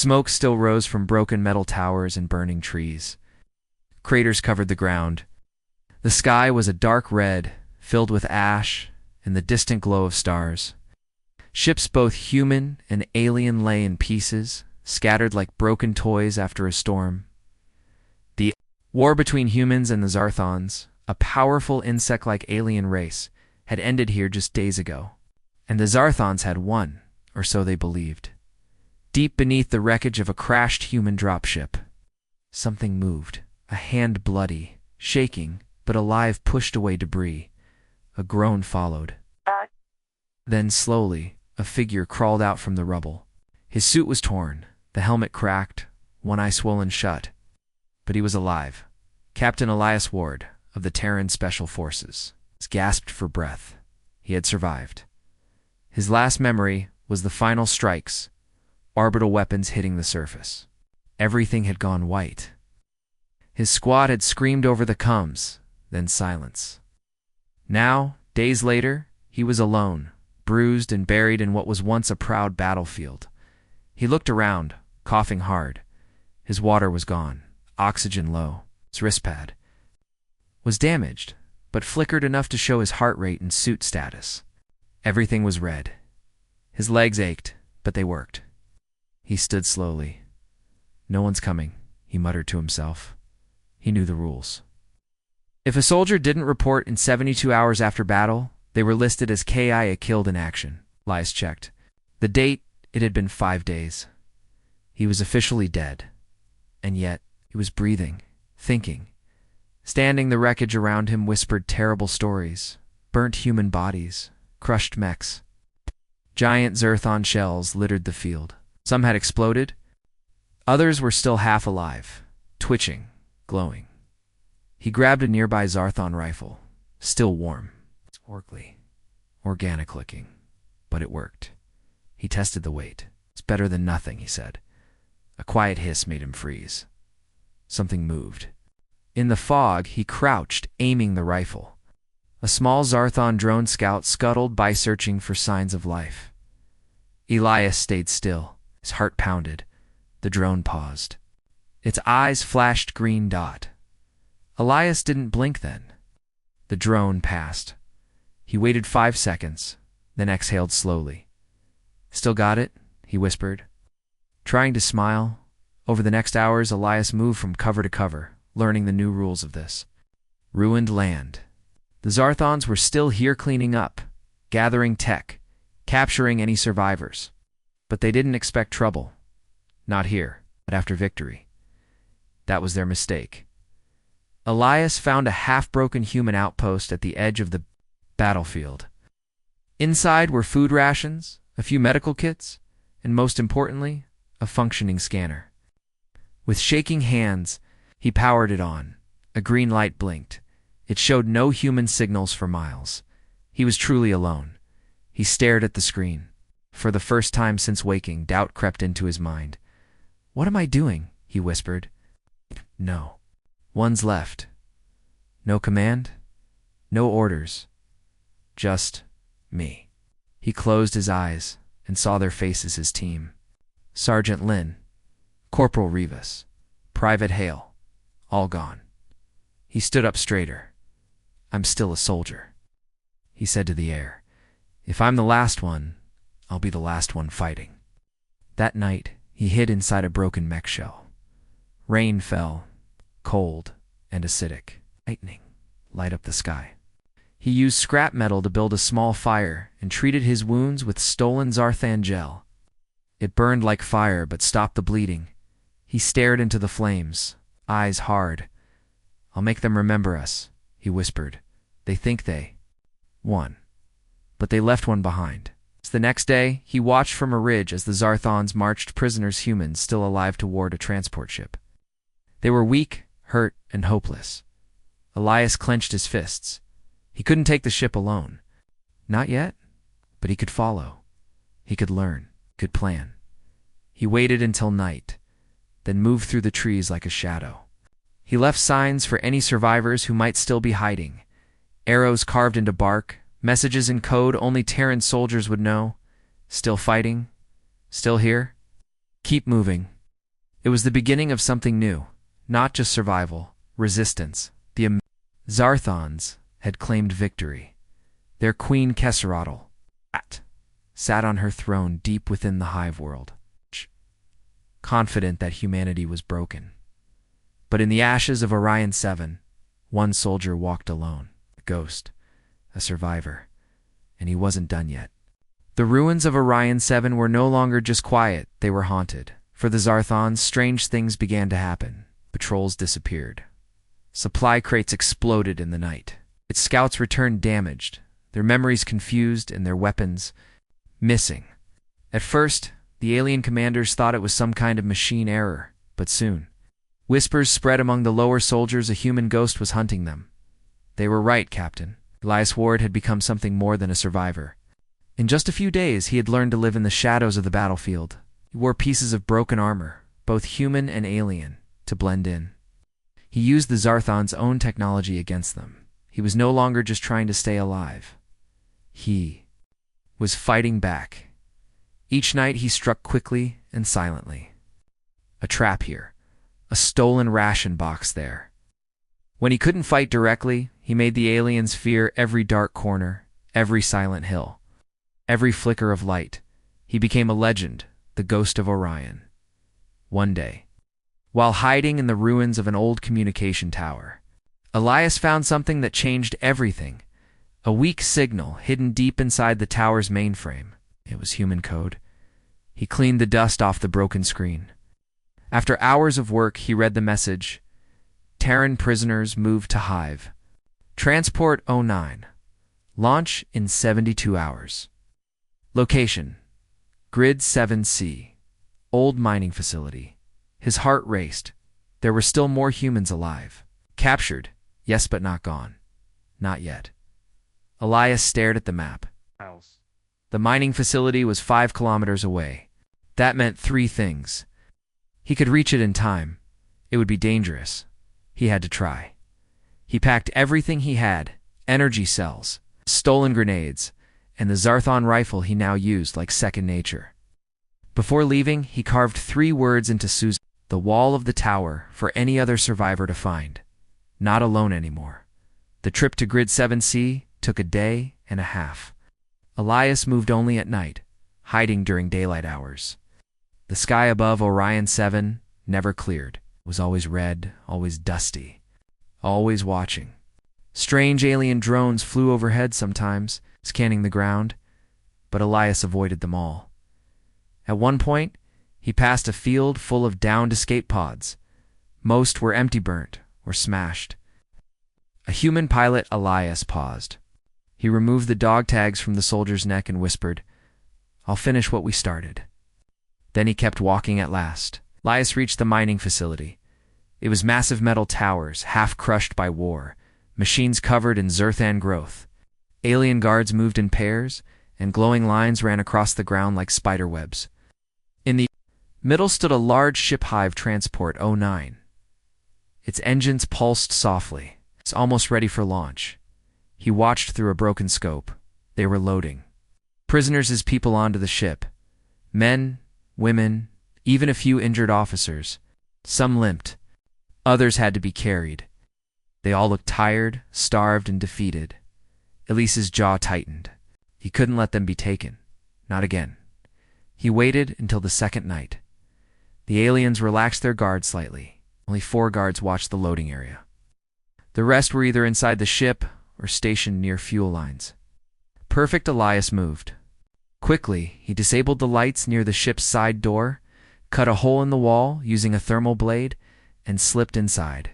Smoke still rose from broken metal towers and burning trees. Craters covered the ground. The sky was a dark red, filled with ash and the distant glow of stars. Ships both human and alien lay in pieces, scattered like broken toys after a storm. The war between humans and the Zarthons, a powerful insect-like alien race, had ended here just days ago, and the Zarthons had won, or so they believed. Deep beneath the wreckage of a crashed human dropship, something moved, a hand bloody, shaking, but alive pushed away debris. A groan followed. Then slowly, a figure crawled out from the rubble. His suit was torn, the helmet cracked, one eye swollen shut. But he was alive. Captain Elias Ward, of the Terran Special Forces, gasped for breath. He had survived. His last memory was the final strikes, orbital weapons hitting the surface. Everything had gone white. His squad had screamed over the coms, then silence. Now, days later, he was alone, bruised and buried in what was once a proud battlefield. He looked around, coughing hard. His water was gone, oxygen low. His wristpad was damaged, but flickered enough to show his heart rate and suit status. Everything was red. His legs ached, but they worked. He stood slowly. "No one's coming," he muttered to himself. He knew the rules. If a soldier didn't report in 72 hours after battle, they were listed as KIA killed in action. Elias checked. The date, it had been 5 days. He was officially dead. And yet, he was breathing, thinking. Standing, the wreckage around him whispered terrible stories. Burnt human bodies, crushed mechs. Giant Zerthon shells littered the field. Some had exploded. Others were still half alive, twitching, glowing. He grabbed a nearby Zarthon rifle, still warm. It's organic looking, but it worked. He tested the weight. "It's better than nothing," he said. A quiet hiss made him freeze. Something moved. In the fog, he crouched, aiming the rifle. A small Zarthon drone scout scuttled by searching for signs of life. Elias stayed still. His heart pounded. The drone paused. Its eyes flashed green dot. Elias didn't blink then. The drone passed. He waited 5 seconds, then exhaled slowly. "Still got it?" he whispered. Trying to smile, over the next hours Elias moved from cover to cover, learning the new rules of this. Ruined land. The Zarthons were still here cleaning up, gathering tech, capturing any survivors. But they didn't expect trouble. Not here, but after victory. That was their mistake. Elias found a half-broken human outpost at the edge of the battlefield. Inside were food rations, a few medical kits, and most importantly, a functioning scanner. With shaking hands, he powered it on. A green light blinked. It showed no human signals for miles. He was truly alone. He stared at the screen. For the first time since waking, doubt crept into his mind. "What am I doing?" he whispered. No. One's left. No command, no orders. Just me. He closed his eyes and saw their faces, his team. Sergeant Lynn, Corporal Rivas, Private Hale, all gone. He stood up straighter. "I'm still a soldier," he said to the air. "If I'm the last one, I'll be the last one fighting." That night, he hid inside a broken mech shell. Rain fell, cold and acidic. Lightning light up the sky. He used scrap metal to build a small fire and treated his wounds with stolen Zarthan gel. It burned like fire but stopped the bleeding. He stared into the flames, eyes hard. "I'll make them remember us," he whispered. "They think they won, but they left one behind." The next day, he watched from a ridge as the Zarthons marched prisoners, humans still alive, toward a transport ship. They were weak, hurt, and hopeless. Elias clenched his fists. He couldn't take the ship alone. Not yet, but he could follow. He could learn, could plan. He waited until night, then moved through the trees like a shadow. He left signs for any survivors who might still be hiding. Arrows carved into bark, messages in code only Terran soldiers would know. Still fighting? Still here? Keep moving, It was the beginning of something new, not just survival, resistance. The Zarthons had claimed victory. Their queen Kesserotl sat on her throne deep within the hive world, confident that humanity was broken. But in the ashes of Orion 7, one soldier walked alone, a ghost, a survivor, and he wasn't done yet. The ruins of Orion 7 were no longer just quiet, they were haunted. For the Zarthons, strange things began to happen. Patrols disappeared. Supply crates exploded in the night. Its scouts returned damaged, their memories confused and their weapons missing. At first, the alien commanders thought it was some kind of machine error, but soon, whispers spread among the lower soldiers a human ghost was hunting them. They were right, Captain. Elias Ward had become something more than a survivor. In just a few days, he had learned to live in the shadows of the battlefield. He wore pieces of broken armor, both human and alien, to blend in. He used the Zarthons' own technology against them. He was no longer just trying to stay alive. He was fighting back. Each night he struck quickly and silently. A trap here, a stolen ration box there. When he couldn't fight directly, he made the aliens fear every dark corner, every silent hill, every flicker of light. He became a legend, the ghost of Orion. One day, while hiding in the ruins of an old communication tower, Elias found something that changed everything. A weak signal hidden deep inside the tower's mainframe. It was human code. He cleaned the dust off the broken screen. After hours of work, he read the message: Terran prisoners moved to Hive. Transport 09. Launch in 72 hours. Location: Grid 7C. Old mining facility. His heart raced. There were still more humans alive. Captured, yes, but not gone. Not yet. Elias stared at the map. The mining facility was 5 kilometers away. That meant 3 things. He could reach it in time. It would be dangerous. He had to try. He packed everything he had: energy cells, stolen grenades, and the Zarthon rifle he now used like second nature. Before leaving, he carved 3 words into the wall of the tower for any other survivor to find. Not alone anymore. The trip to Grid 7C took a day and a half. Elias moved only at night, hiding during daylight hours. The sky above Orion 7 never cleared. It was always red, always dusty, always watching. Strange alien drones flew overhead sometimes, scanning the ground, but Elias avoided them all. At one point, he passed a field full of downed escape pods. Most were empty, burnt, or smashed. A human pilot, Elias, paused. He removed the dog tags from the soldier's neck and whispered, "I'll finish what we started." Then he kept walking at last. Elias reached the mining facility. It was massive metal towers, half crushed by war, machines covered in Zerthan growth. Alien guards moved in pairs, and glowing lines ran across the ground like spider webs. In the middle stood a large ship hive transport 09. Its engines pulsed softly. It's almost ready for launch. He watched through a broken scope. They were loading prisoners as people onto the ship. Men, women, even a few injured officers. Some limped. Others had to be carried. They all looked tired, starved, and defeated. Elise's jaw tightened. He couldn't let them be taken. Not again. He waited until the second night. The aliens relaxed their guard slightly. Only 4 guards watched the loading area. The rest were either inside the ship or stationed near fuel lines. Perfect. Elias moved. Quickly, he disabled the lights near the ship's side door, cut a hole in the wall using a thermal blade, and slipped inside.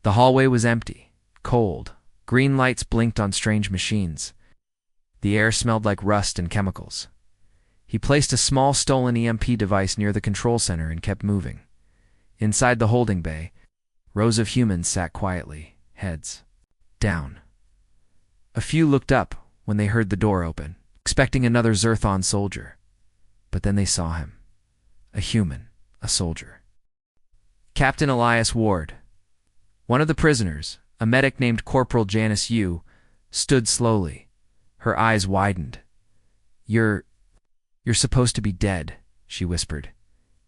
The hallway was empty, cold. Green lights blinked on strange machines. The air smelled like rust and chemicals. He placed a small stolen EMP device near the control center and kept moving. Inside the holding bay, rows of humans sat quietly, heads down. A few looked up when they heard the door open, expecting another Zerthon soldier. But then they saw him. A human, a soldier. Captain Elias Ward. One of the prisoners, a medic named Corporal Janice Yu, stood slowly. Her eyes widened. You're supposed to be dead," she whispered.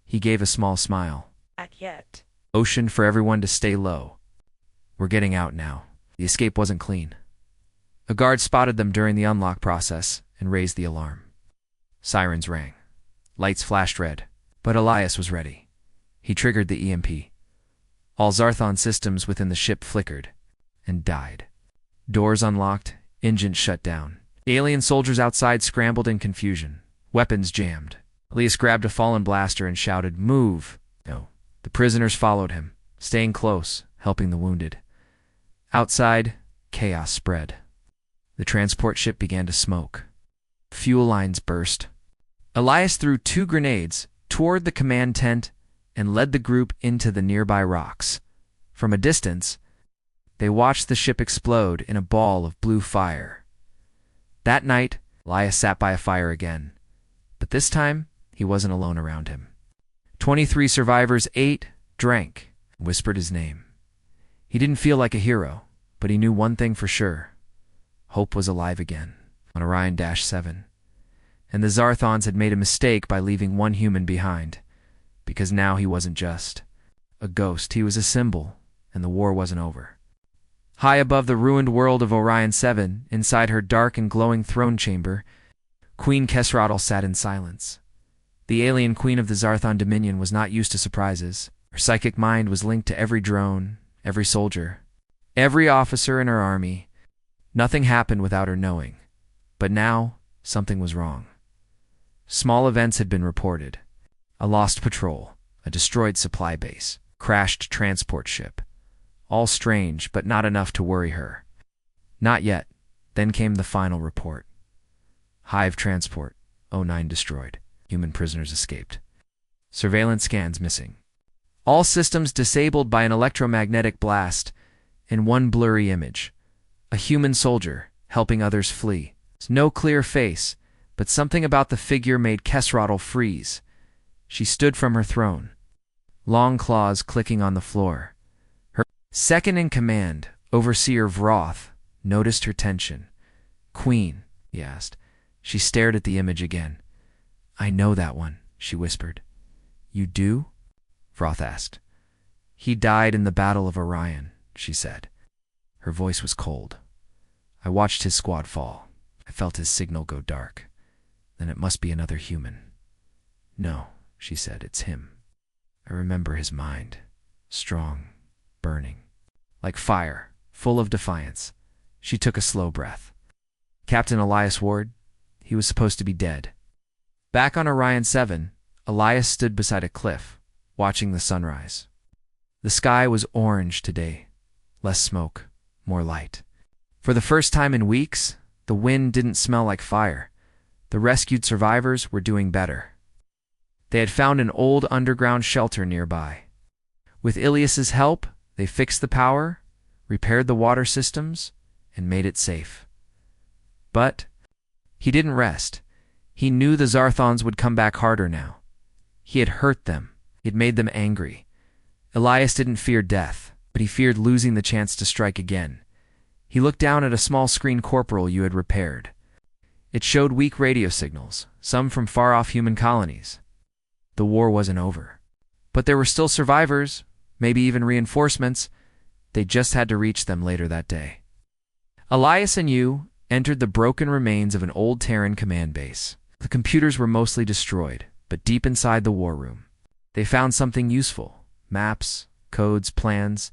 He gave a small smile. Not yet. Motioned for everyone to stay low. We're getting out now. The escape wasn't clean. A guard spotted them during the unlock process and raised the alarm. Sirens rang. Lights flashed red, but Elias was ready. He triggered the EMP. All Zarthon systems within the ship flickered and died. Doors unlocked, engines shut down. The alien soldiers outside scrambled in confusion. Weapons jammed. Elias grabbed a fallen blaster and shouted, "Move!" No. The prisoners followed him, staying close, helping the wounded. Outside, chaos spread. The transport ship began to smoke. Fuel lines burst. Elias threw 2 grenades toward the command tent and led the group into the nearby rocks. From a distance, they watched the ship explode in a ball of blue fire. That night, Elias sat by a fire again, but this time he wasn't alone around him. 23 survivors ate, drank, and whispered his name. He didn't feel like a hero, but he knew one thing for sure. Hope was alive again on Orion-7. And the Zarthons had made a mistake by leaving one human behind, because now he wasn't just a ghost, he was a symbol, and the war wasn't over. High above the ruined world of Orion-7, inside her dark and glowing throne chamber, Queen Kesratl sat in silence. The alien queen of the Zarthon Dominion was not used to surprises. Her psychic mind was linked to every drone, every soldier, every officer in her army. Nothing happened without her knowing. But now, something was wrong. Small events had been reported. A lost patrol, a destroyed supply base, crashed transport ship. All strange, but not enough to worry her. Not yet. Then came the final report. Hive transport, O9 destroyed. Human prisoners escaped. Surveillance scans missing. All systems disabled by an electromagnetic blast. In one blurry image. A human soldier, helping others flee. No clear face, but something about the figure made Kesratl freeze. She stood from her throne. Long claws clicking on the floor. Her second-in-command, Overseer Vroth, noticed her tension. "Queen," he asked. She stared at the image again. "I know that one," she whispered. "You do?" Vroth asked. "He died in the Battle of Orion," she said. Her voice was cold. "I watched his squad fall. I felt his signal go dark. Then it must be another human." "No," she said, "it's him. I remember his mind. Strong, burning. Like fire, full of defiance." She took a slow breath. Captain Elias Ward, he was supposed to be dead. Back on Orion-7, Elias stood beside a cliff, watching the sunrise. The sky was orange today. Less smoke, more light. For the first time in weeks, the wind didn't smell like fire. The rescued survivors were doing better. They had found an old underground shelter nearby. With Ilias's help, they fixed the power, repaired the water systems, and made it safe. But he didn't rest. He knew the Zarthons would come back harder now. He had hurt them. He had made them angry. Elias didn't fear death, but he feared losing the chance to strike again. He looked down at a small screen corporal you had repaired. It showed weak radio signals, some from far-off human colonies. The war wasn't over. But there were still survivors, maybe even reinforcements. They just had to reach them later that day. Elias and you entered the broken remains of an old Terran command base. The computers were mostly destroyed, but deep inside the war room, they found something useful. Maps, codes, plans.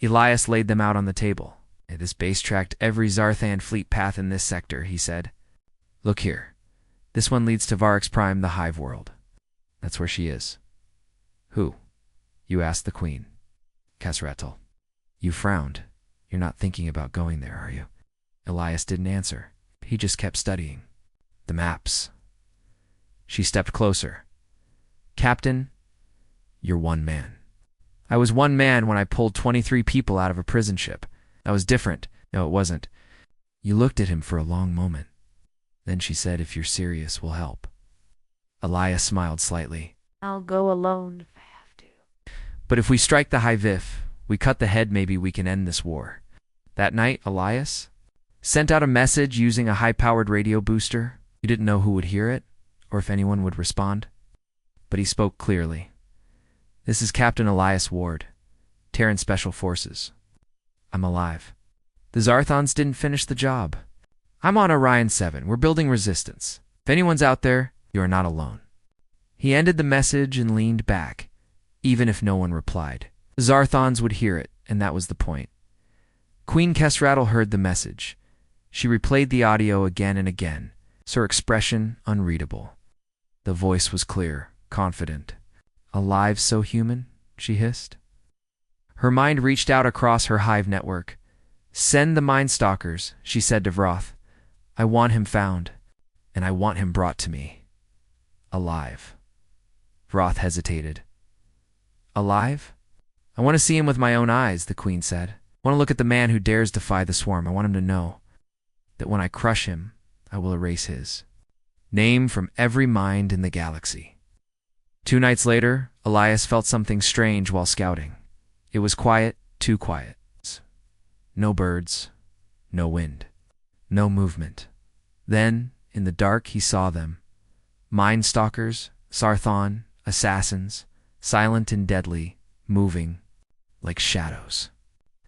Elias laid them out on the table. "This base tracked every Zarthan fleet path in this sector," he said. "Look here. This one leads to Varix Prime, the Hive world. That's where she is." "Who?" You asked the Queen. "Kesratl." You frowned. "You're not thinking about going there, are you?" Elias didn't answer. He just kept studying. "The maps." She stepped closer. "Captain, you're one man. I was one man when I pulled 23 people out of a prison ship. That was different." "No, it wasn't." You looked at him for a long moment. Then she said, "If you're serious, we'll help." Elias smiled slightly. "I'll go alone if I have to." "But if we strike the Hive, we cut the head, maybe we can end this war." That night, Elias sent out a message using a high-powered radio booster. You didn't know who would hear it, or if anyone would respond. but he spoke clearly. "This is Captain Elias Ward, Terran Special Forces. I'm alive. The Zarthons didn't finish the job. I'm on Orion 7. We're building resistance. If anyone's out there, you are not alone." He ended the message and leaned back, even if no one replied. The Zarthons would hear it, and that was the point. Queen Kesrattle heard the message. She replayed the audio again and again, her expression unreadable. The voice was clear, confident. "Alive so human?" she hissed. Her mind reached out across her hive network. "Send the Mindstalkers," she said to Vroth. "I want him found, and I want him brought to me. Alive." Vroth hesitated. "Alive? I want to see him with my own eyes," the Queen said. "I want to look at the man who dares defy the swarm. I want him to know that when I crush him, I will erase his name from every mind in the galaxy." 2 nights later, Elias felt something strange while scouting. It was quiet, too quiet. No birds, no wind, no movement. Then, in the dark, he saw them. Mindstalkers, Zarthon, assassins, silent and deadly, moving like shadows.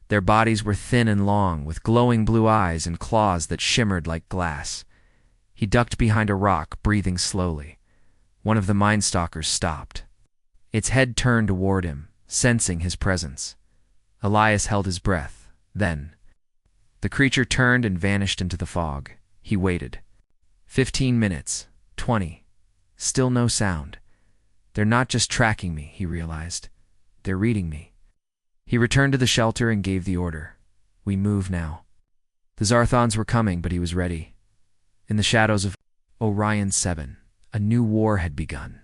Their bodies were thin and long, with glowing blue eyes and claws that shimmered like glass. He ducked behind a rock, breathing slowly. One of the Mindstalkers stopped. Its head turned toward him, sensing his presence. Elias held his breath. Then, the creature turned and vanished into the fog. He waited. 15 minutes, 20. Still no sound. "They're not just tracking me," he realized. "They're reading me." He returned to the shelter and gave the order. "We move now." The Zarthons were coming, but he was ready. In the shadows of Orion 7, a new war had begun.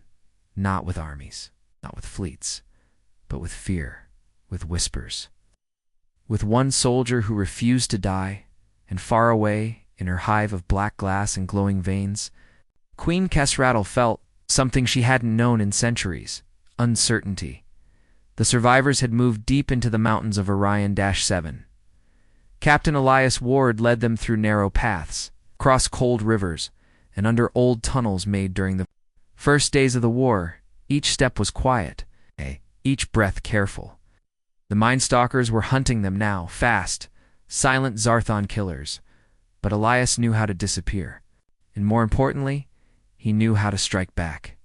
Not with armies, not with fleets, but with fear, with whispers. With one soldier who refused to die, and far away, in her hive of black glass and glowing veins, Queen Kesrattle felt something she hadn't known in centuries: uncertainty. The survivors had moved deep into the mountains of Orion-7. Captain Elias Ward led them through narrow paths, across cold rivers, and under old tunnels made during the first days of the war. Each step was quiet, each breath careful. The Mindstalkers were hunting them now, fast, silent Zarthon killers. But Elias knew how to disappear. And more importantly, he knew how to strike back.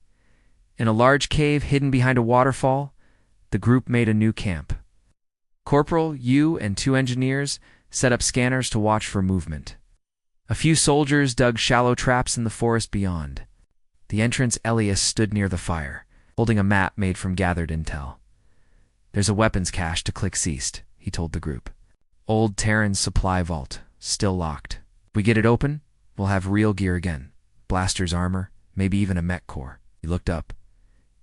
In a large cave hidden behind a waterfall, the group made a new camp. Corporal, you, and 2 engineers set up scanners to watch for movement. A few soldiers dug shallow traps in the forest beyond. The entrance Elias stood near the fire, holding a map made from gathered intel. "There's a weapons cache to click ceased," he told the group. "Old Terran's supply vault, still locked. If we get it open, we'll have real gear again. Blasters, armor, maybe even a mech core." He looked up.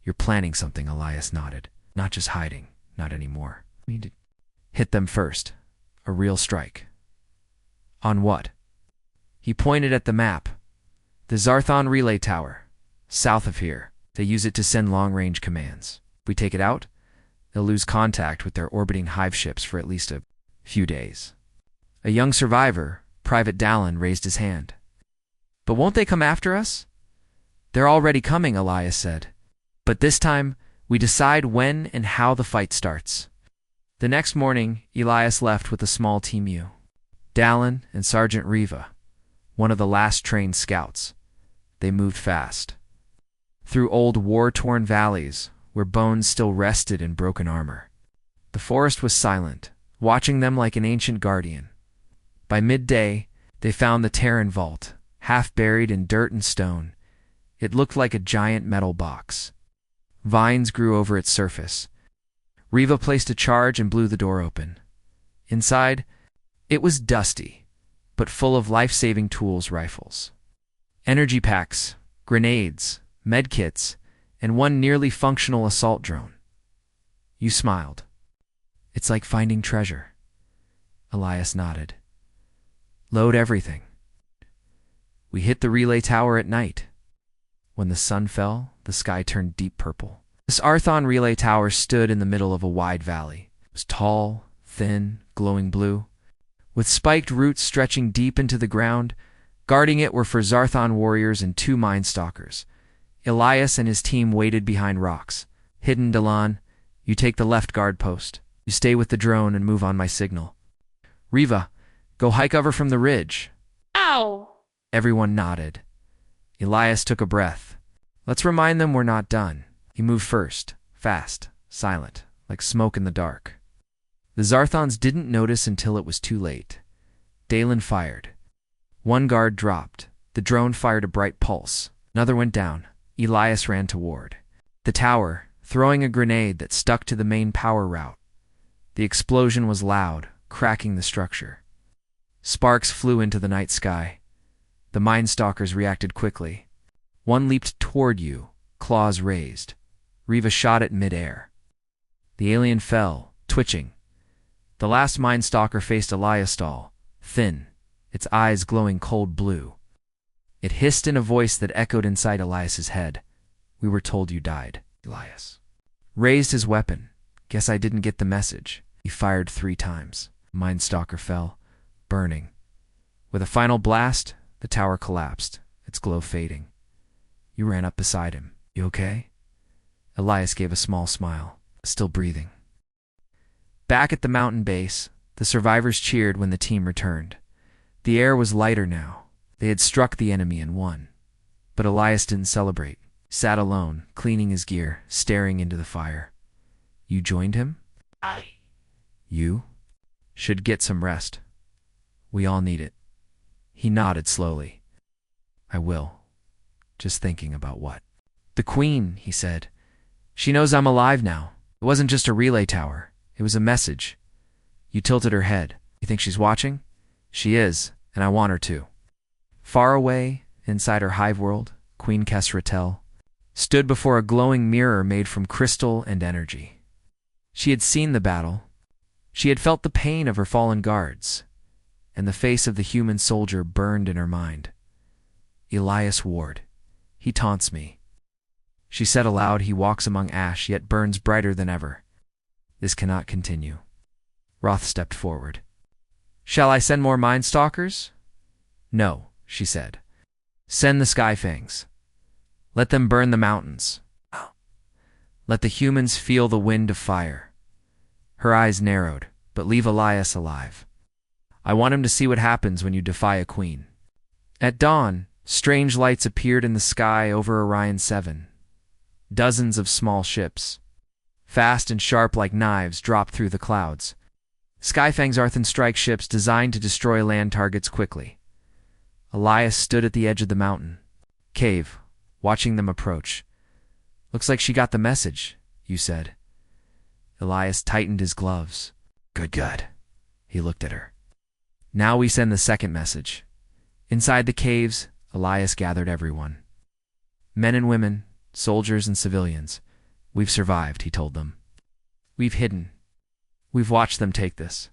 "You're planning something," Elias nodded. "Not just hiding, not anymore. We need to hit them first. A real strike." "On what?" He pointed at the map. "The Zarthon relay tower, south of here. They use it to send long-range commands. If we take it out, they'll lose contact with their orbiting hive ships for at least a few days." A young survivor, Private Dallin, raised his hand. "But won't they come after us?" "They're already coming," Elias said. "But this time, we decide when and how the fight starts." The next morning, Elias left with a small team U. Dallin and Sergeant Riva, one of the last trained scouts. They moved fast. Through old war-torn valleys, where bones still rested in broken armor. The forest was silent, watching them like an ancient guardian. By midday, they found the Terran vault, half buried in dirt and stone. It looked like a giant metal box. Vines grew over its surface. Riva placed a charge and blew the door open. Inside, it was dusty, but full of life-saving tools, rifles, energy packs, grenades, medkits, and one nearly functional assault drone. You smiled. "It's like finding treasure." Elias nodded. "Load everything." We hit the relay tower at night. When the sun fell, the sky turned deep purple. This Arthon relay tower stood in the middle of a wide valley. It was tall, thin, glowing blue, with spiked roots stretching deep into the ground. Guarding it were for Zarthon warriors and 2 Mindstalkers. Elias and his team waited behind rocks. Hidden, Delan, you take the left guard post. You stay with the drone and move on my signal. Riva, go hike over from the ridge. Ow! Everyone nodded. Elias took a breath. Let's remind them we're not done. He moved first, fast, silent, like smoke in the dark. The Zarthons didn't notice until it was too late. Dalen fired. One guard dropped. The drone fired a bright pulse. Another went down. Elias ran toward the tower, throwing a grenade that stuck to the main power route. The explosion was loud, cracking the structure. Sparks flew into the night sky. The minestalkers reacted quickly. One leaped toward you, claws raised. Riva shot it midair. The alien fell, twitching. The last minestalker faced Eliastal, thin, its eyes glowing cold blue. It hissed in a voice that echoed inside Elias's head. We were told you died. Elias raised his weapon. Guess I didn't get the message. He fired 3 times. Minestalker fell, burning. With a final blast, the tower collapsed, its glow fading. You ran up beside him. You okay? Elias gave a small smile, still breathing. Back at the mountain base, the survivors cheered when the team returned. The air was lighter now. They had struck the enemy and won. But Elias didn't celebrate. He sat alone, cleaning his gear, staring into the fire. You joined him? You should get some rest. We all need it. He nodded slowly. I will. Just thinking about what? The Queen, he said. She knows I'm alive now. It wasn't just a relay tower. It was a message. You tilted her head. You think she's watching? She is, and I want her to. Far away, inside her hive world, Queen Kesratel stood before a glowing mirror made from crystal and energy. She had seen the battle. She had felt the pain of her fallen guards, and the face of the human soldier burned in her mind. Elias Ward. He taunts me. She said aloud, he walks among ash, yet burns brighter than ever. This cannot continue. Roth stepped forward. Shall I send more minestalkers? No, she said. Send the skyfangs. Let them burn the mountains. Let the humans feel the wind of fire. Her eyes narrowed, but leave Elias alive. I want him to see what happens when you defy a queen. At dawn, strange lights appeared in the sky over Orion 7. Dozens of small ships, fast and sharp like knives, dropped through the clouds. Skyfang's Arthan strike ships designed to destroy land targets quickly. Elias stood at the edge of the mountain cave, watching them approach. Looks like she got the message, you said. Elias tightened his gloves. Good. He looked at her. Now we send the second message. Inside the caves, Elias gathered everyone. Men and women, soldiers and civilians. We've survived, he told them. We've hidden. We've watched them take this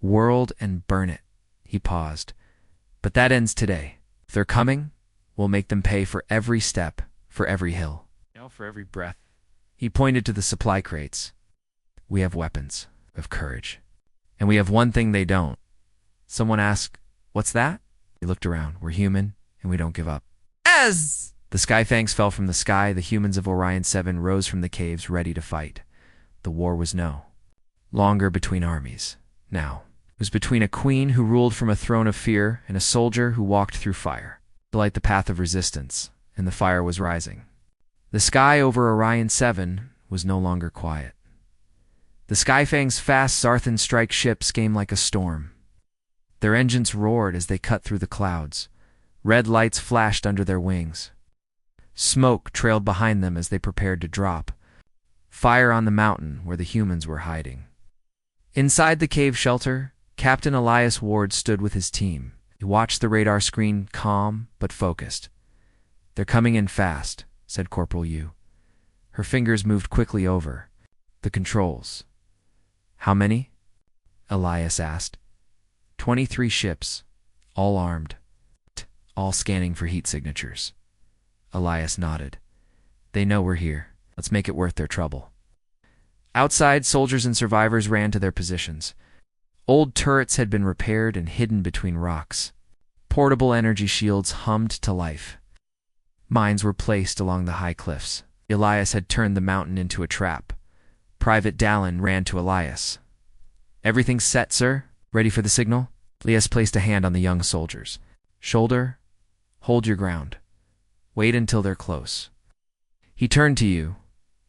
world and burn it. He paused. But that ends today. If they're coming, we'll make them pay for every step, for every hill, for every breath. He pointed to the supply crates. We have weapons, we have courage. And we have one thing they don't. Someone asked, what's that? He looked around. We're human, and we don't give up. As the Skyfangs fell from the sky, the humans of Orion 7 rose from the caves, ready to fight. The war was no longer between armies. Now, it was between a queen who ruled from a throne of fear and a soldier who walked through fire to light the path of resistance, and the fire was rising. The sky over Orion 7 was no longer quiet. The Skyfang's fast Zarthan strike ships came like a storm. Their engines roared as they cut through the clouds. Red lights flashed under their wings. Smoke trailed behind them as they prepared to drop. Fire on the mountain where the humans were hiding. Inside the cave shelter, Captain Elias Ward stood with his team. He watched the radar screen, calm but focused. They're coming in fast, said Corporal Yu. Her fingers moved quickly over the controls. How many? Elias asked. 23 ships, all armed, all scanning for heat signatures. Elias nodded. They know we're here. Let's make it worth their trouble. Outside, soldiers and survivors ran to their positions. Old turrets had been repaired and hidden between rocks. Portable energy shields hummed to life. Mines were placed along the high cliffs. Elias had turned the mountain into a trap. Private Dallin ran to Elias. "Everything's set, sir? Ready for the signal?" Elias placed a hand on the young soldier's shoulder. "Hold your ground. Wait until they're close." He turned to you,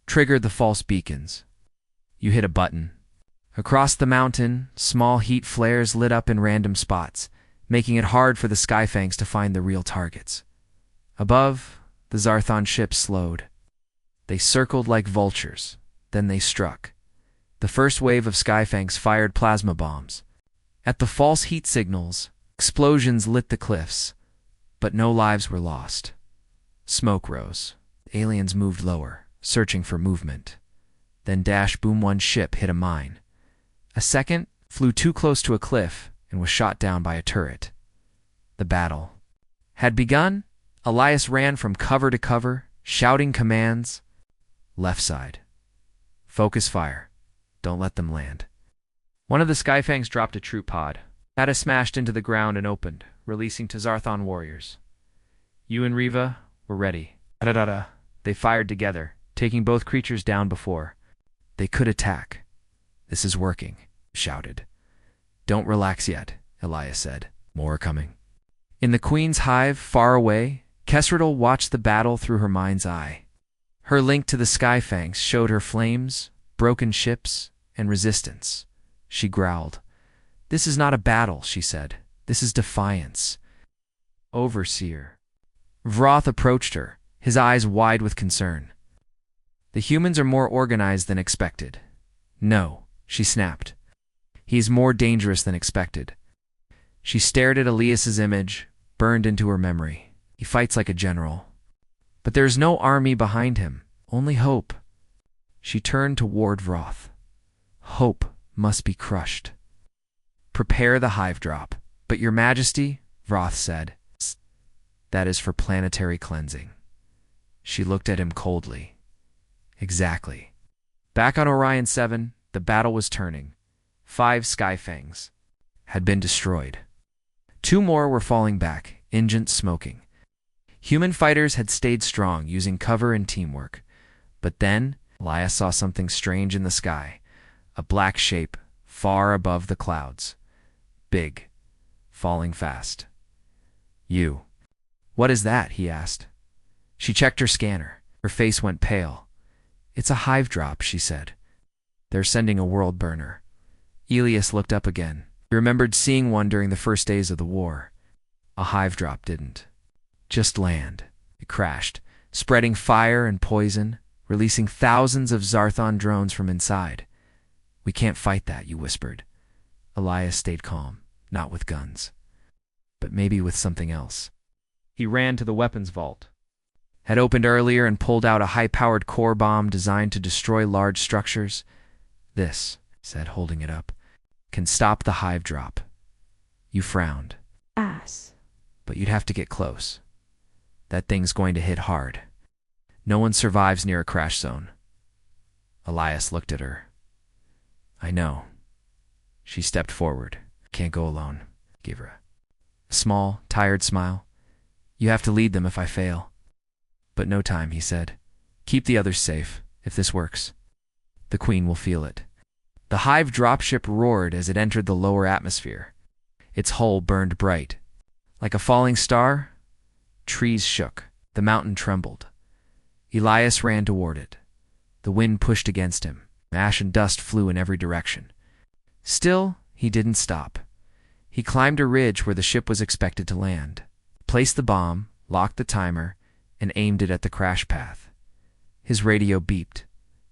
triggered the false beacons. You hit a button. Across the mountain, small heat flares lit up in random spots, making it hard for the skyfangs to find the real targets. Above, the Zarthon ships slowed. They circled like vultures. Then they struck. The first wave of skyfangs fired plasma bombs. At the false heat signals, explosions lit the cliffs, but no lives were lost. Smoke rose. Aliens moved lower, searching for movement. Then Dash Boom 1's ship hit a mine. A second flew too close to a cliff and was shot down by a turret. The battle had begun. Elias ran from cover to cover, shouting commands. Left side. Focus fire. Don't let them land. One of the Skyfangs dropped a troop pod. Ada smashed into the ground and opened, releasing to Zarthon warriors. You and Riva were ready. Da-da-da-da. They fired together, taking both creatures down before they could attack. "This is working," shouted. "Don't relax yet," Elias said. "More coming." In the Queen's hive, far away, Kesradal watched the battle through her mind's eye. Her link to the Skyfangs showed her flames, broken ships, and resistance. She growled. "This is not a battle," she said. "This is defiance." Overseer Vroth approached her, his eyes wide with concern. "The humans are more organized than expected." "No," she snapped. "He's more dangerous than expected." She stared at Elias's image, burned into her memory. He fights like a general. But there's no army behind him, only hope. She turned toward Vroth. "Hope must be crushed. Prepare the hive drop." "But your majesty," Vroth said, "that is for planetary cleansing." She looked at him coldly. "Exactly." Back on Orion 7, the battle was turning. 5 Skyfangs had been destroyed. 2 more were falling back, engines smoking. Human fighters had stayed strong, using cover and teamwork. But then, Elias saw something strange in the sky. A black shape, far above the clouds. Big, falling fast. "You. What is that?" he asked. She checked her scanner. Her face went pale. "It's a hive drop," she said. "They're sending a world burner." Elias looked up again. He remembered seeing one during the first days of the war. A hive drop didn't just land. It crashed, spreading fire and poison, releasing thousands of Zarthon drones from inside. "We can't fight that," you whispered. Elias stayed calm, not with guns, but maybe with something else. He ran to the weapons vault. Had opened earlier and pulled out a high-powered core bomb designed to destroy large structures. "This," said, holding it up, "can stop the hive drop." You frowned. Ass. "But you'd have to get close. That thing's going to hit hard. No one survives near a crash zone." Elias looked at her. "I know." She stepped forward. "Can't go alone." Gave her a small, tired smile. "You have to lead them if I fail." "But no time," he said. "Keep the others safe, if this works. The Queen will feel it." The hive dropship roared as it entered the lower atmosphere. Its hull burned bright. Like a falling star, trees shook. The mountain trembled. Elias ran toward it. The wind pushed against him. Ash and dust flew in every direction. Still, he didn't stop. He climbed a ridge where the ship was expected to land, placed the bomb, locked the timer, and aimed it at the crash path. His radio beeped.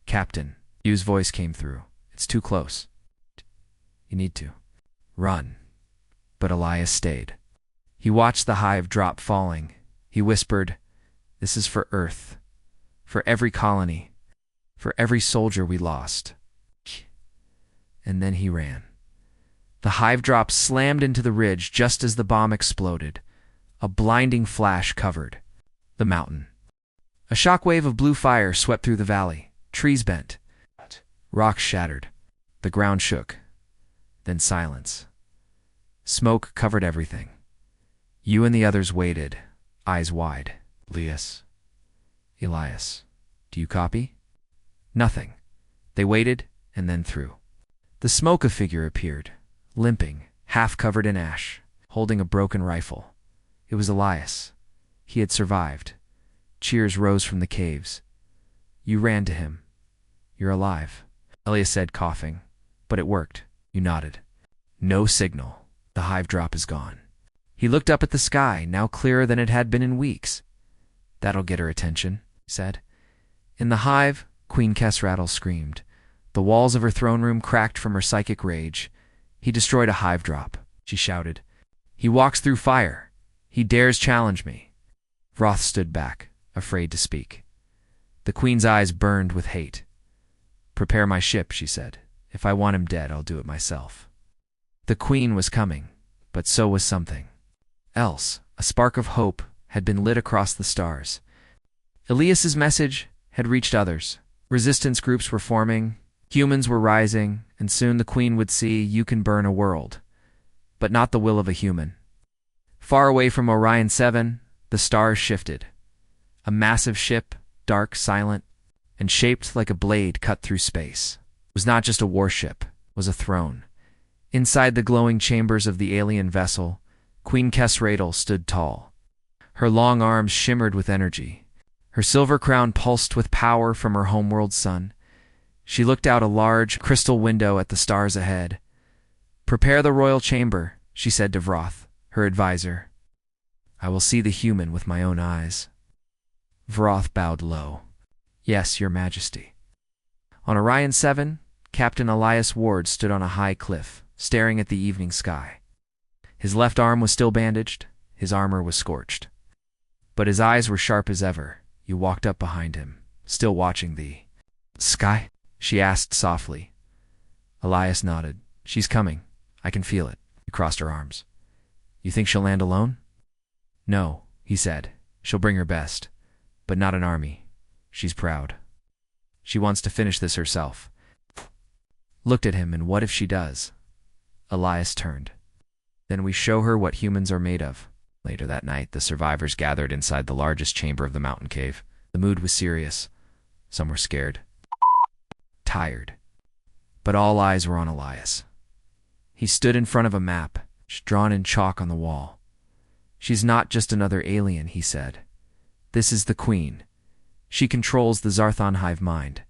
"Captain," Hugh's voice came through. "It's too close. You need to run." But Elias stayed. He watched the hive drop falling. He whispered, "This is for Earth, for every colony, for every soldier we lost." And then he ran. The hive drop slammed into the ridge just as the bomb exploded. A blinding flash covered the mountain. A shockwave of blue fire swept through the valley. Trees bent. Rocks shattered. The ground shook. Then silence. Smoke covered everything. You and the others waited, eyes wide. Elias, do you copy? Nothing. They waited, and then through the smoke a figure appeared, limping, half covered in ash, holding a broken rifle. It was Elias. He had survived. Cheers rose from the caves. You ran to him. You're alive, Elias said, coughing. But it worked. You nodded. No signal. The hive drop is gone. He looked up at the sky, now clearer than it had been in weeks. That'll get her attention, he said. In the hive, Queen Kesrattle screamed. The walls of her throne room cracked from her psychic rage. He destroyed a hive drop, she shouted. He walks through fire. He dares challenge me. Vroth stood back, afraid to speak. The queen's eyes burned with hate. Prepare my ship, she said. If I want him dead, I'll do it myself. The queen was coming, but so was something else. A spark of hope had been lit across the stars. Elias's message had reached others. Resistance groups were forming, humans were rising, and soon the queen would see you can burn a world, but not the will of a human. Far away from Orion 7, the stars shifted. A massive ship, dark, silent, and shaped like a blade cut through space. It was not just a warship, it was a throne. Inside the glowing chambers of the alien vessel, Queen Kesrattle stood tall. Her long arms shimmered with energy. Her silver crown pulsed with power from her homeworld sun. She looked out a large crystal window at the stars ahead. Prepare the royal chamber, she said to Vroth, her advisor. I will see the human with my own eyes. Vroth bowed low. Yes, your majesty. On Orion 7, Captain Elias Ward stood on a high cliff, staring at the evening sky. His left arm was still bandaged, his armor was scorched. But his eyes were sharp as ever. You walked up behind him, still watching the sky, she asked softly. Elias nodded. She's coming. I can feel it. He crossed her arms. You think she'll land alone? No, he said. She'll bring her best, but not an army. She's proud. She wants to finish this herself. Looked at him, and what if she does? Elias turned. Then we show her what humans are made of. Later that night, the survivors gathered inside the largest chamber of the mountain cave. The mood was serious. Some were scared. Tired. But all eyes were on Elias. He stood in front of a map, drawn in chalk on the wall. She's not just another alien, he said. This is the queen. She controls the Zarthon hive mind.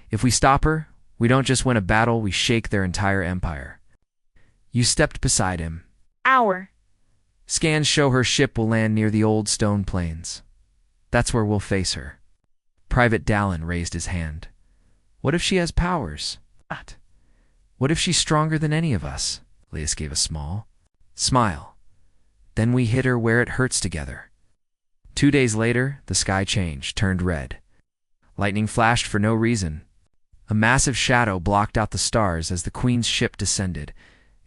If we stop her, we don't just win a battle, we shake their entire empire. You stepped beside him. Scans show her ship will land near the old stone plains. That's where we'll face her. Private Dallin raised his hand. What if she has powers? What if she's stronger than any of us? Elias gave a small smile. Then we hit her where it hurts together. 2 days later, the sky changed, turned red. Lightning flashed for no reason. A massive shadow blocked out the stars as the Queen's ship descended.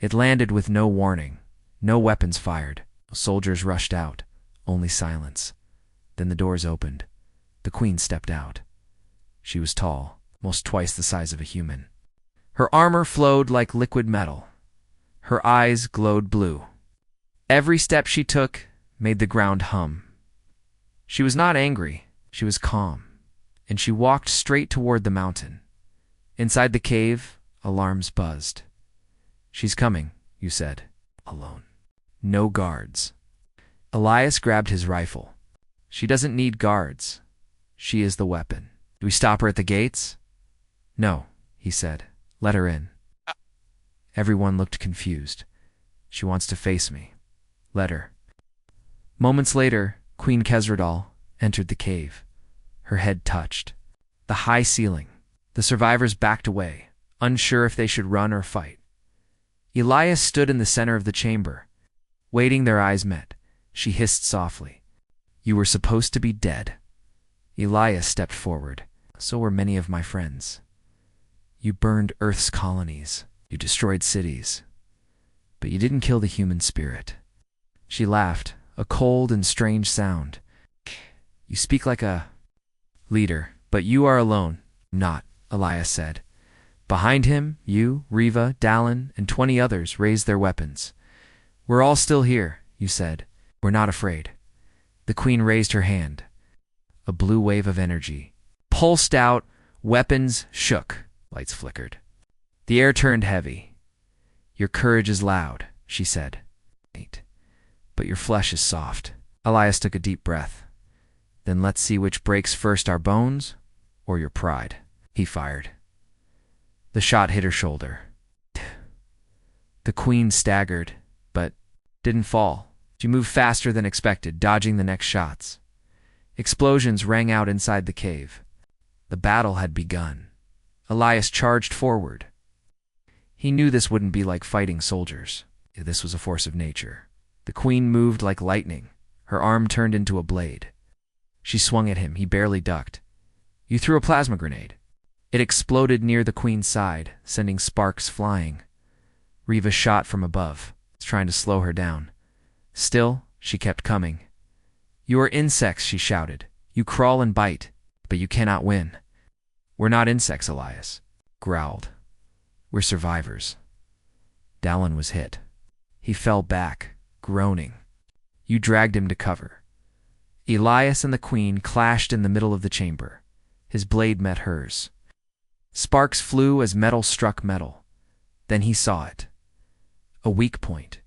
It landed with no warning. No weapons fired. Soldiers rushed out. Only silence. Then the doors opened. The Queen stepped out. She was tall, most twice the size of a human. Her armor flowed like liquid metal. Her eyes glowed blue. Every step she took made the ground hum. She was not angry. She was calm. And she walked straight toward the mountain. Inside the cave, alarms buzzed. She's coming, you said. Alone. No guards. Elias grabbed his rifle. She doesn't need guards. She is the weapon. Do we stop her at the gates? No, he said. Let her in. Everyone looked confused. She wants to face me. Let her. Moments later, Queen Kesrattle entered the cave. Her head touched the high ceiling. The survivors backed away, unsure if they should run or fight. Elias stood in the center of the chamber. Waiting, their eyes met. She hissed softly. You were supposed to be dead. Elias stepped forward. So were many of my friends. You burned Earth's colonies. You destroyed cities. But you didn't kill the human spirit. She laughed, a cold and strange sound. You speak like a leader, but you are alone. Not, Elias said. Behind him, you, Riva, Dallin, and 20 others raised their weapons. We're all still here, you said. We're not afraid. The queen raised her hand. A blue wave of energy pulsed out, weapons shook, lights flickered. The air turned heavy. "Your courage is loud," she said. "But your flesh is soft." Elias took a deep breath. "Then let's see which breaks first, our bones or your pride." He fired. The shot hit her shoulder. The queen staggered, but didn't fall. She moved faster than expected, dodging the next shots. Explosions rang out inside the cave. The battle had begun. Elias charged forward. He knew this wouldn't be like fighting soldiers. This was a force of nature. The queen moved like lightning. Her arm turned into a blade. She swung at him. He barely ducked. "You threw a plasma grenade." It exploded near the queen's side, sending sparks flying. Reva shot from above, trying to slow her down. Still, she kept coming. "You are insects," she shouted. "You crawl and bite, but you cannot win." "We're not insects," Elias growled. "We're survivors." Dallin was hit. He fell back, groaning. You dragged him to cover. Elias and the queen clashed in the middle of the chamber. His blade met hers. Sparks flew as metal struck metal. Then he saw it. A weak point.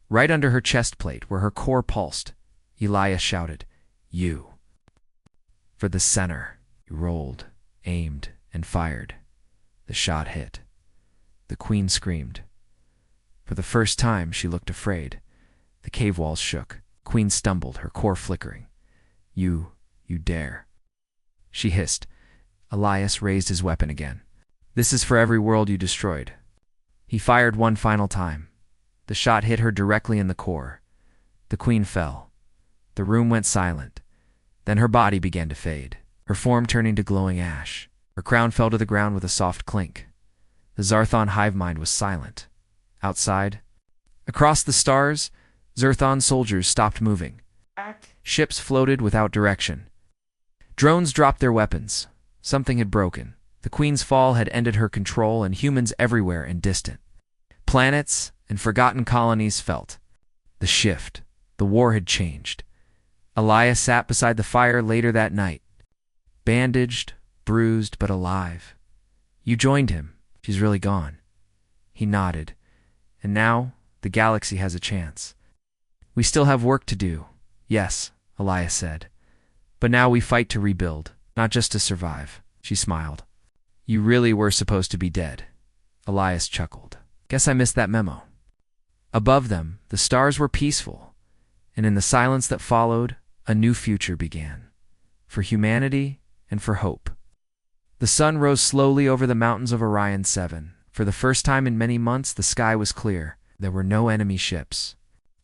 Right under her chest plate, where her core pulsed, Elias shouted, "You." For the center. He rolled, aimed, and fired. The shot hit. The queen screamed. For the first time, she looked afraid. The cave walls shook. Queen stumbled, her core flickering. You dare." She hissed. Elias raised his weapon again. "This is for every world you destroyed." He fired one final time. The shot hit her directly in the core. The queen fell. The room went silent. Then her body began to fade, her form turning to glowing ash. Her crown fell to the ground with a soft clink. The Zarthon hive mind was silent. Outside, across the stars, Zerthon soldiers stopped moving. Ships floated without direction. Drones dropped their weapons. Something had broken. The queen's fall had ended her control, and humans everywhere and distant. Planets and forgotten colonies felt the shift. The war had changed. Elias sat beside the fire later that night, bandaged, bruised, but alive. "You joined him. She's really gone." He nodded. "And now the galaxy has a chance." "We still have work to do." "Yes," Elias said. "But now we fight to rebuild, not just to survive." She smiled. "You really were supposed to be dead." Elias chuckled. "Guess I missed that memo." Above them, the stars were peaceful, and in the silence that followed, a new future began. For humanity and for hope. The sun rose slowly over the mountains of Orion 7. For the first time in many months, the sky was clear. There were no enemy ships.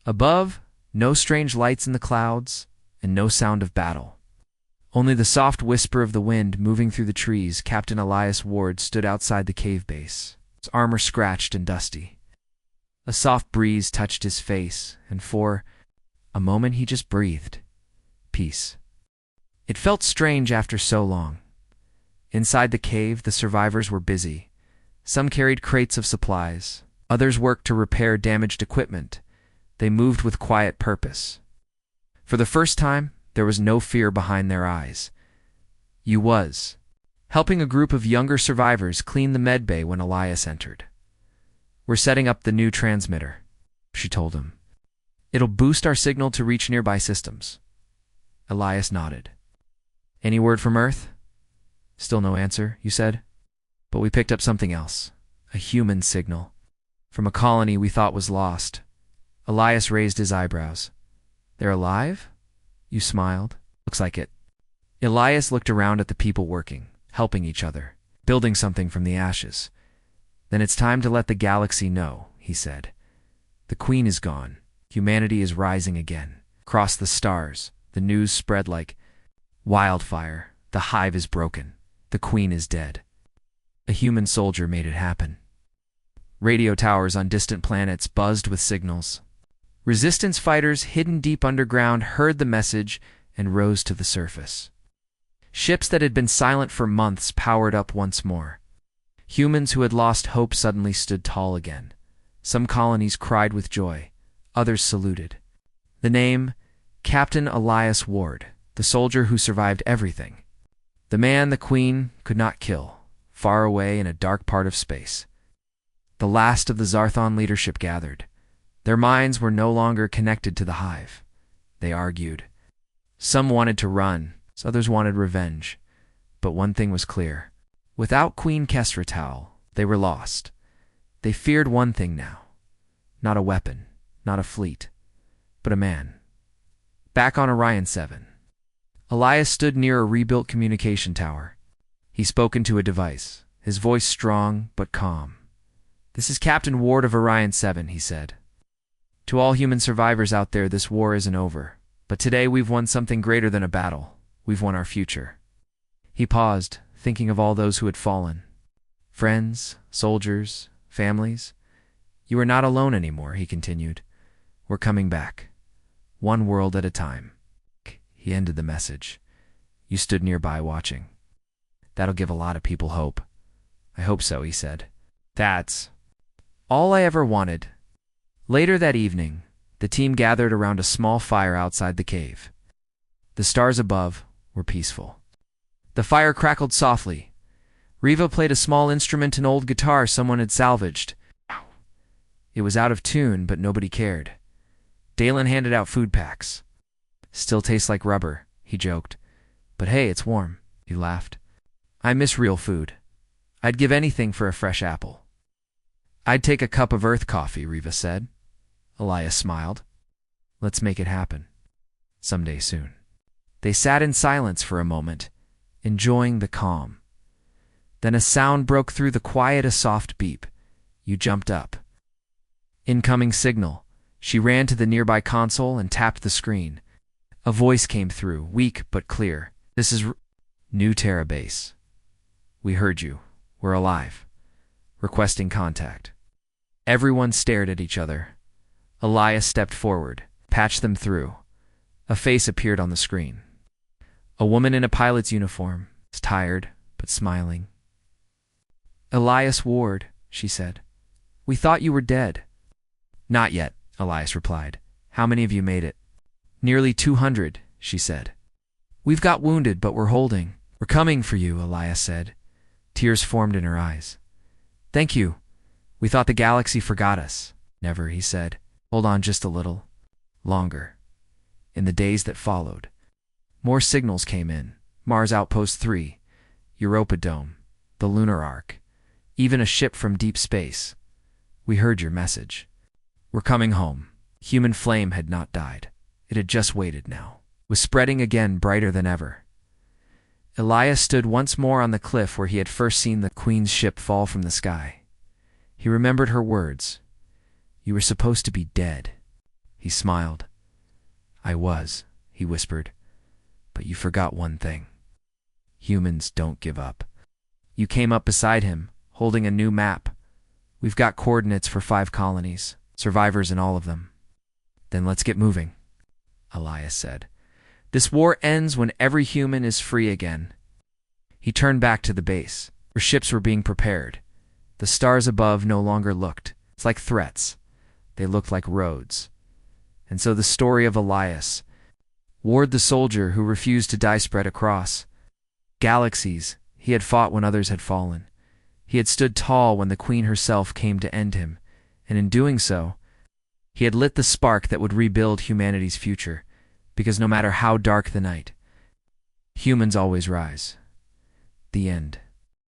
Above, no strange lights in the clouds, and no sound of battle. Only the soft whisper of the wind moving through the trees. Captain Elias Ward stood outside the cave base, his armor scratched and dusty. A soft breeze touched his face, and for a moment he just breathed. Peace. It felt strange after so long. Inside the cave, the survivors were busy. Some carried crates of supplies. Others worked to repair damaged equipment. They moved with quiet purpose. For the first time, there was no fear behind their eyes. You was helping a group of younger survivors clean the medbay when Elias entered. "We're setting up the new transmitter," she told him. "It'll boost our signal to reach nearby systems." Elias nodded. "Any word from Earth?" "Still no answer," you said. "But we picked up something else. A human signal. From a colony we thought was lost." Elias raised his eyebrows. "They're alive?" You smiled. "Looks like it." Elias looked around at the people working, helping each other, building something from the ashes. "Then it's time to let the galaxy know," he said. "The queen is gone. Humanity is rising again. Across the stars, the news spread like wildfire. The hive is broken. The queen is dead. A human soldier made it happen." Radio towers on distant planets buzzed with signals. Resistance fighters hidden deep underground heard the message and rose to the surface. Ships that had been silent for months powered up once more. Humans who had lost hope suddenly stood tall again. Some colonies cried with joy. Others saluted. The name Captain Elias Ward, the soldier who survived everything. The man the Queen could not kill, far away in a dark part of space. The last of the Zarthon leadership gathered. Their minds were no longer connected to the hive. They argued. Some wanted to run, others wanted revenge. But one thing was clear. Without Queen Kesratal, they were lost. They feared one thing now. Not a weapon, not a fleet, but a man. Back on Orion 7. Elias stood near a rebuilt communication tower. He spoke into a device, his voice strong but calm. "This is Captain Ward of Orion 7, he said. "To all human survivors out there, this war isn't over. But today we've won something greater than a battle. We've won our future." He paused, thinking of all those who had fallen. Friends, soldiers, families. "You are not alone anymore," he continued. "We're coming back. One world at a time." He ended the message. You stood nearby watching. "That'll give a lot of people hope." "I hope so," he said. "That's all I ever wanted." Later that evening, the team gathered around a small fire outside the cave. The stars above were peaceful. The fire crackled softly. Riva played a small instrument, an old guitar someone had salvaged. It was out of tune, but nobody cared. Dalen handed out food packs. "Still tastes like rubber," he joked. "But hey, it's warm," he laughed. "I miss real food. I'd give anything for a fresh apple." "I'd take a cup of earth coffee," Riva said. Elias smiled. "Let's make it happen. Someday soon." They sat in silence for a moment, enjoying the calm. Then a sound broke through the quiet, a soft beep. You jumped up. "Incoming signal." She ran to the nearby console and tapped the screen. A voice came through, weak but clear. "This is New Terra Base. We heard you. We're alive. Requesting contact." Everyone stared at each other. Elias stepped forward, patched them through. A face appeared on the screen. A woman in a pilot's uniform, tired but smiling. "Elias Ward," she said. "We thought you were dead." "Not yet," Elias replied. "How many of you made it?" "Nearly 200, she said. "We've got wounded, but we're holding." "We're coming for you," Elias said. Tears formed in her eyes. "Thank you. We thought the galaxy forgot us." "Never," he said. "Hold on just a little longer." In the days that followed, more signals came in. Mars Outpost 3, Europa Dome, the Lunar Arc, even a ship from deep space. "We heard your message. We're coming home." Human flame had not died. It had just waited now. It was spreading again, brighter than ever. Elias stood once more on the cliff where he had first seen the Queen's ship fall from the sky. He remembered her words. "You were supposed to be dead." He smiled. "I was," he whispered. "But you forgot one thing. Humans don't give up." You came up beside him, holding a new map. "We've got coordinates for 5 colonies, survivors in all of them." "Then let's get moving," Elias said. "This war ends when every human is free again." He turned back to the base, where ships were being prepared. The stars above no longer looked like threats. They looked like roads. And so the story of Elias, Ward the soldier who refused to die, spread across galaxies. He had fought when others had fallen. He had stood tall when the Queen herself came to end him, and in doing so, he had lit the spark that would rebuild humanity's future, because no matter how dark the night, humans always rise. The end.